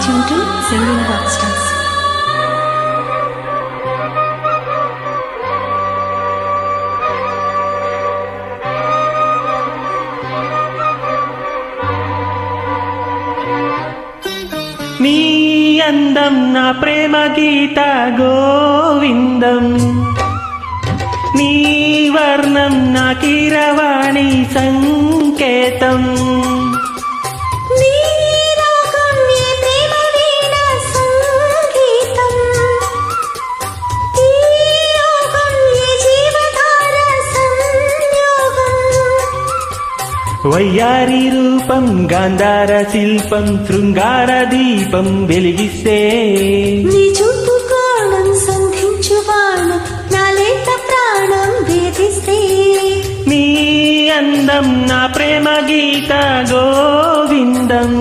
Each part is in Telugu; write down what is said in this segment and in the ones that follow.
tuned to Singing Rockstars. నీ అందం నా ప్రేమ గీత గోవిందం, నీ వర్ణం నా కీరవాణి సంకేతం. వయ్యారి రూపం గాంధార శిల్పం శృంగార దీపం వెలిగిస్తే, నీ చూపు కోణం సంధించు బాణం నా లేత ప్రాణం వేధిస్తే, నీ అందం నా ప్రేమ గీత గోవిందం.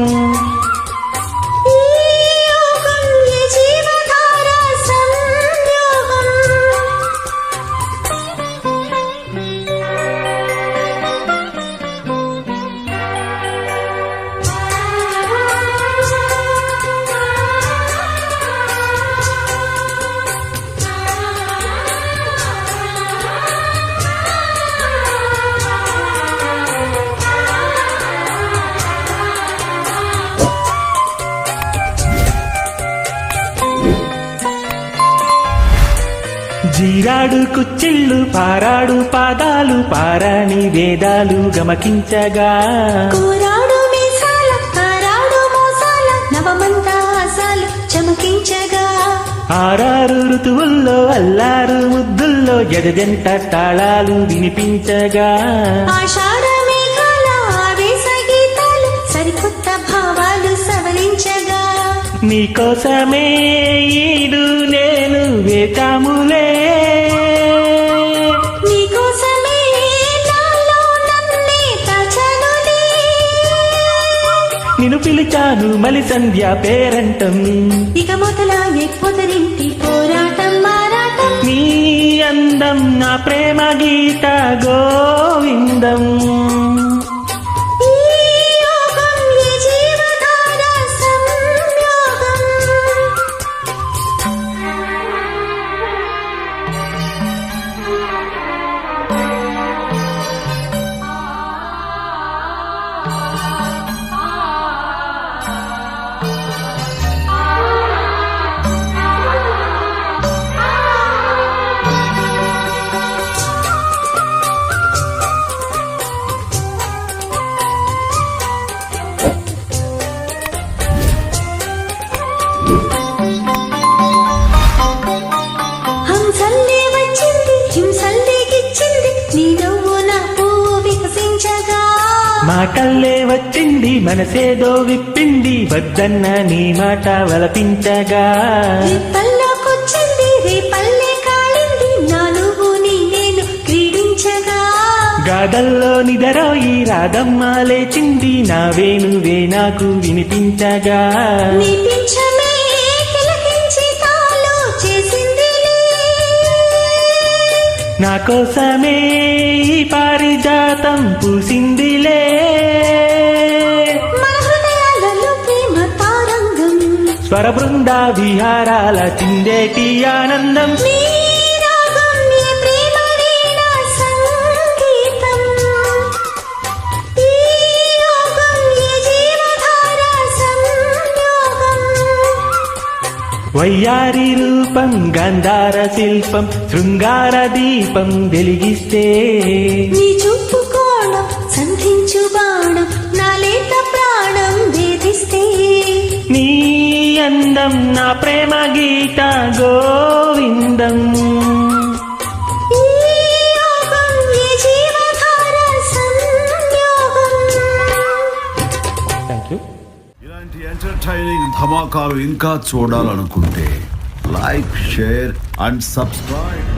జీరాడు కుచ్చిళ్ళు పారాడు పాదాలు పారాణి వేదాలు గమకించగా, కోరాడు మీసాల కారాడు మోసాల నవమంతాసాలు చమకించగా, ఆరారు ఋతువుల్లో అల్లారు ముద్దుల్లో ఎదజంట తాళాలు వినిపించగా, ఆషాఢ మేఘాల ఆవేశ గీతాలు సరికొత్త భావాలు సవరించగా, నీకోసమే ఈడు నేను వేకాములే, నీకోసమే నాలో నన్నే తాచానులే, నిన్ను పిలిచాను మలి సంధ్య పేరంటం, ఇక మొదలాయే పొదరింటి పోరాటం మారాటం. నీ అందం నా ప్రేమ గీత గోవిందం. హంసల్లే వచ్చింది హింసల్లే గిచ్చింది నీ నవ్వు నా పువ్వు వికసించగా, మాటల్లే వచ్చింది మనసేదో విప్పింది వద్దన్న నీ మాట వలపించగా, రేపల్లోకొచ్చింది రేపల్లే కాలింది నా నువ్వు నీ నేను క్రీడించగా, గాథల్లో నిదరోయి రాధమ్మ లేచింది నా వేణువే నాకు వినిపించగా, నీ పింఛమే తిలకించి తాలో చేసిందిలే, నా కోసమే ఈ పారిజాతం పూసిందిలే, మన హృదయాలలో ప్రేమ తారంగం, స్వర బృంద విహారాల చిందేటి ఆనందం. నీ రాగం నీ ప్రేమ వీణా సంగీతం, ఈ యోగం ఈ జీవధార సంయోగం. వయ్యారి రూపం గాంధార శిల్పం శృంగార దీపం వెలిగిస్తే, నీ చూపు కోణం సంధించు బాణం నా లేత ప్రాణం వేధిస్తే, నీ అందం నా ప్రేమ గీత గోవిందం. ఈ యోగం ఈ జీవధార సంయోగం. Thank you. ఇలాంటి ఎంటర్టైనింగ్ ధమాకాలు ఇంకా చూడాలనుకుంటే లైక్, షేర్ అండ్ సబ్స్క్రైబ్.